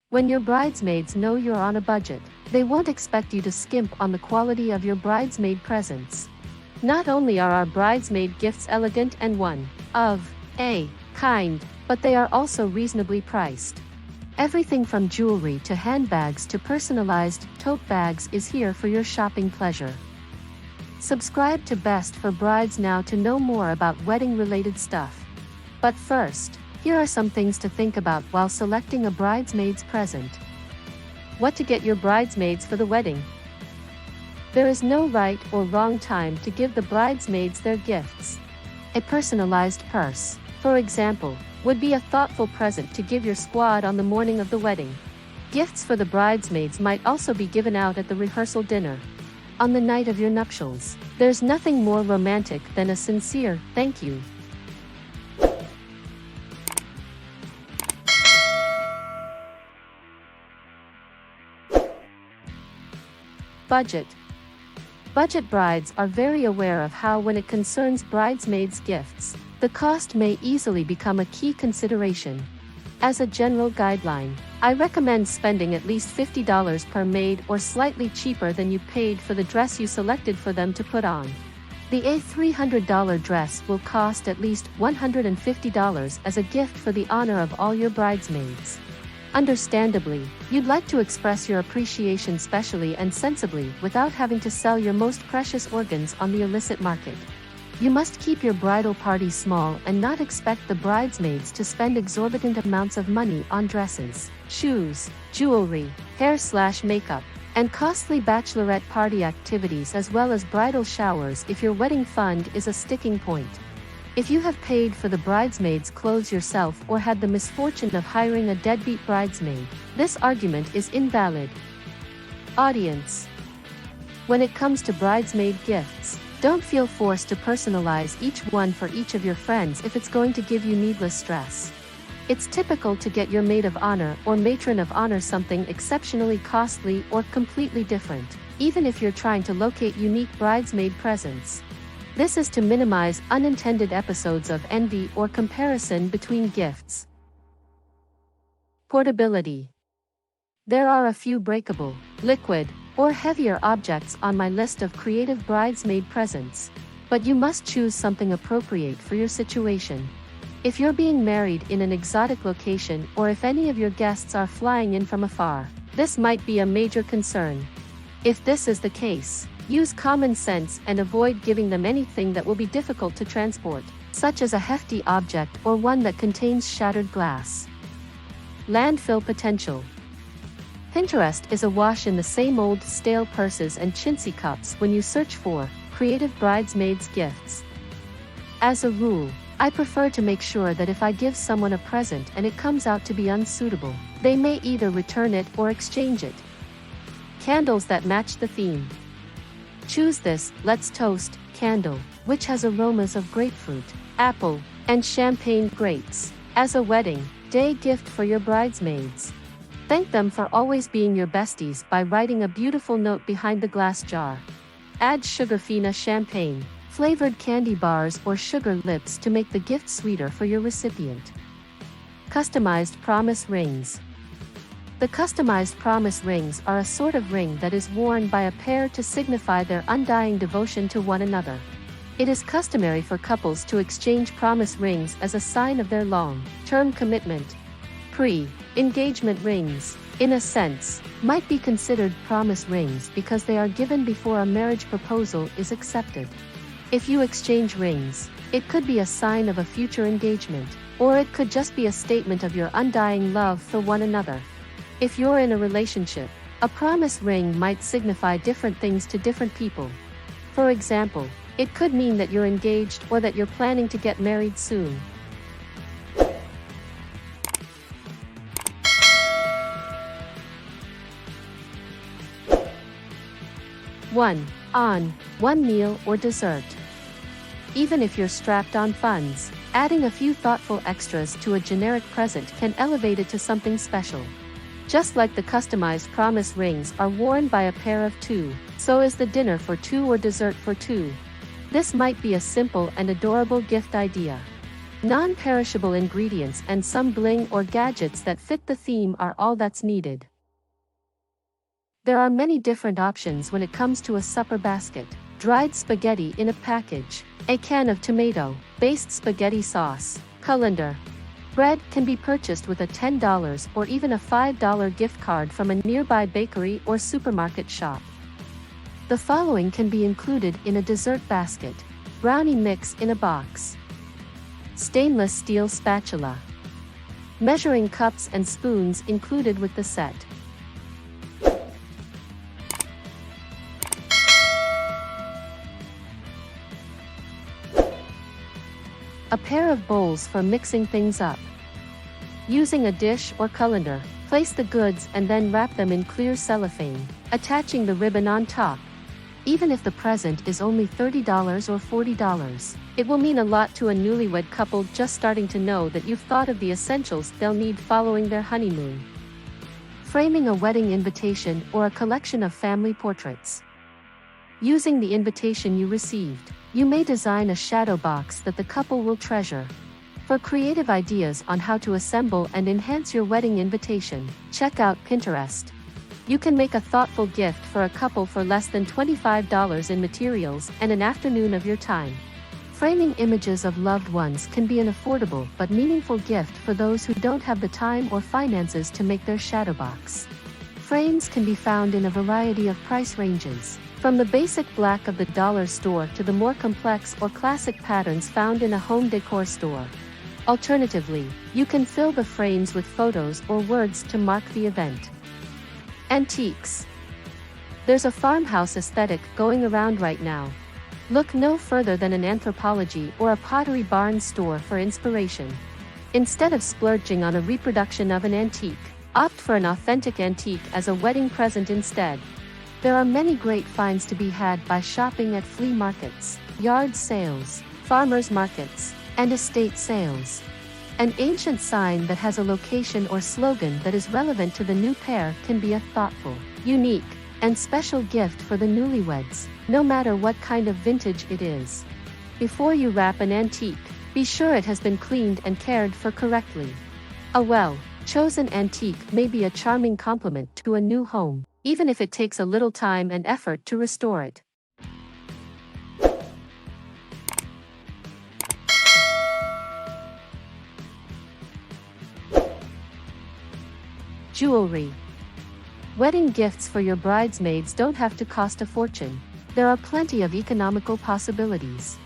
When your bridesmaids know you're on a budget, they won't expect you to skimp on the quality of your bridesmaid presents. Not only are our bridesmaid gifts elegant and one of a kind, but they are also reasonably priced. Everything from jewelry to handbags to personalized tote bags is here for your shopping pleasure. Subscribe to Best for Brides now to know more about wedding-related stuff. But first, here are some things to think about while selecting a bridesmaid's present. What to get your bridesmaids for the wedding? There is no right or wrong time to give the bridesmaids their gifts. A personalized purse, for example, would be a thoughtful present to give your squad on the morning of the wedding. Gifts for the bridesmaids might also be given out at the rehearsal dinner. On the night of your nuptials, there's nothing more romantic than a sincere thank you. Budget. Budget brides are very aware of how, when it concerns bridesmaids' gifts, the cost may easily become a key consideration. As a general guideline, I recommend spending at least $50 per maid or slightly cheaper than you paid for the dress you selected for them to put on. The $300 dress will cost at least $150 as a gift for the honor of all your bridesmaids. Understandably, you'd like to express your appreciation specially and sensibly without having to sell your most precious organs on the illicit market. You must keep your bridal party small and not expect the bridesmaids to spend exorbitant amounts of money on dresses, shoes, jewelry, hair/makeup, and costly bachelorette party activities, as well as bridal showers if your wedding fund is a sticking point. If you have paid for the bridesmaids' clothes yourself or had the misfortune of hiring a deadbeat bridesmaid, this argument is invalid. Audience. When it comes to bridesmaid gifts, don't feel forced to personalize each one for each of your friends if it's going to give you needless stress. It's typical to get your maid of honor or matron of honor something exceptionally costly or completely different, even if you're trying to locate unique bridesmaid presents. This is to minimize unintended episodes of envy or comparison between gifts. Portability. There are a few breakable, liquid, or heavier objects on my list of creative bridesmaid presents, but you must choose something appropriate for your situation. If you're being married in an exotic location or if any of your guests are flying in from afar, this might be a major concern. If this is the case, use common sense and avoid giving them anything that will be difficult to transport, such as a hefty object or one that contains shattered glass. Landfill potential. Pinterest is awash in the same old stale purses and chintzy cups when you search for creative bridesmaids gifts. As a rule, I prefer to make sure that if I give someone a present and it comes out to be unsuitable, they may either return it or exchange it. Candles that match the theme. Choose this "Let's Toast" candle, which has aromas of grapefruit, apple, and champagne grapes, as a wedding day gift for your bridesmaids. Thank them for always being your besties by writing a beautiful note behind the glass jar. Add Sugarfina champagne, flavored candy bars or sugar lips to make the gift sweeter for your recipient. Customized promise rings. The customized promise rings are a sort of ring that is worn by a pair to signify their undying devotion to one another. It is customary for couples to exchange promise rings as a sign of their long-term commitment. Pre-engagement rings, in a sense, might be considered promise rings because they are given before a marriage proposal is accepted. If you exchange rings, it could be a sign of a future engagement, or it could just be a statement of your undying love for one another. If you're in a relationship, a promise ring might signify different things to different people. For example, it could mean that you're engaged or that you're planning to get married soon. One meal or dessert. Even if you're strapped on funds, adding a few thoughtful extras to a generic present can elevate it to something special. Just like the customized promise rings are worn by a pair of two, so is the dinner for two or dessert for two. This might be a simple and adorable gift idea. Non-perishable ingredients and some bling or gadgets that fit the theme are all that's needed. There are many different options when it comes to a supper basket. Dried spaghetti in a package, a can of tomato-based spaghetti sauce, colander. Bread can be purchased with a $10 or even a $5 gift card from a nearby bakery or supermarket shop. The following can be included in a dessert basket. Brownie mix in a box. Stainless steel spatula. Measuring cups and spoons included with the set. A pair of bowls for mixing things up. Using a dish or colander, place the goods and then wrap them in clear cellophane, attaching the ribbon on top. Even if the present is only $30 or $40, it will mean a lot to a newlywed couple just starting to know that you've thought of the essentials they'll need following their honeymoon. Framing a wedding invitation or a collection of family portraits. Using the invitation you received, you may design a shadow box that the couple will treasure. For creative ideas on how to assemble and enhance your wedding invitation, check out Pinterest. You can make a thoughtful gift for a couple for less than $25 in materials and an afternoon of your time. Framing images of loved ones can be an affordable but meaningful gift for those who don't have the time or finances to make their shadow box. Frames can be found in a variety of price ranges, from the basic black of the dollar store to the more complex or classic patterns found in a home decor store. Alternatively, you can fill the frames with photos or words to mark the event. Antiques. There's a farmhouse aesthetic going around right now. Look no further than an Anthropologie or a Pottery Barn store for inspiration. Instead of splurging on a reproduction of an antique, opt for an authentic antique as a wedding present instead. There are many great finds to be had by shopping at flea markets, yard sales, farmers markets, and estate sales. An ancient sign that has a location or slogan that is relevant to the new pair can be a thoughtful, unique, and special gift for the newlyweds, no matter what kind of vintage it is. Before you wrap an antique, be sure it has been cleaned and cared for correctly. A well-chosen antique may be a charming complement to a new home, even if it takes a little time and effort to restore it. Jewelry. Wedding gifts for your bridesmaids don't have to cost a fortune. There are plenty of economical possibilities.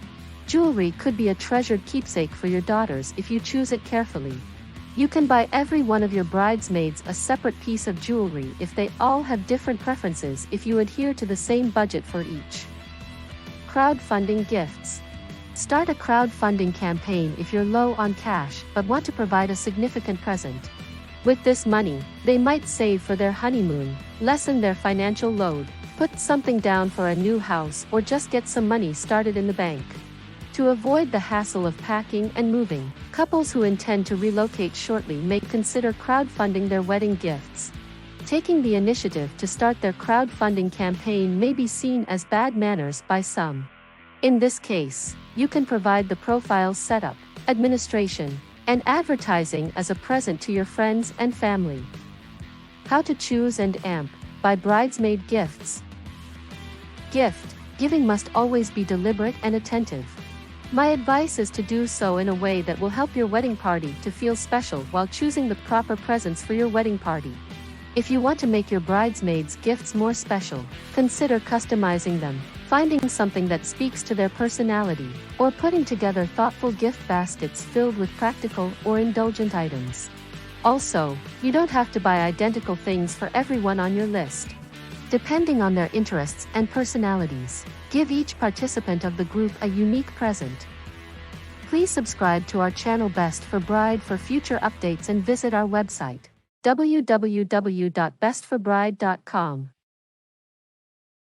Jewelry could be a treasured keepsake for your daughters if you choose it carefully. You can buy every one of your bridesmaids a separate piece of jewelry if they all have different preferences if you adhere to the same budget for each. Crowdfunding gifts. Start a crowdfunding campaign if you're low on cash but want to provide a significant present. With this money, they might save for their honeymoon, lessen their financial load, put something down for a new house, or just get some money started in the bank. To avoid the hassle of packing and moving, couples who intend to relocate shortly may consider crowdfunding their wedding gifts. Taking the initiative to start their crowdfunding campaign may be seen as bad manners by some. In this case, you can provide the profile setup, administration, and advertising as a present to your friends and family. How to Choose and Amp by Bridesmaid Gifts. Gift giving must always be deliberate and attentive. My advice is to do so in a way that will help your wedding party to feel special while choosing the proper presents for your wedding party. If you want to make your bridesmaids' gifts more special, consider customizing them, finding something that speaks to their personality, or putting together thoughtful gift baskets filled with practical or indulgent items. Also, you don't have to buy identical things for everyone on your list. Depending on their interests and personalities, give each participant of the group a unique present. Please subscribe to our channel Best for Bride for future updates and visit our website, www.bestforbride.com.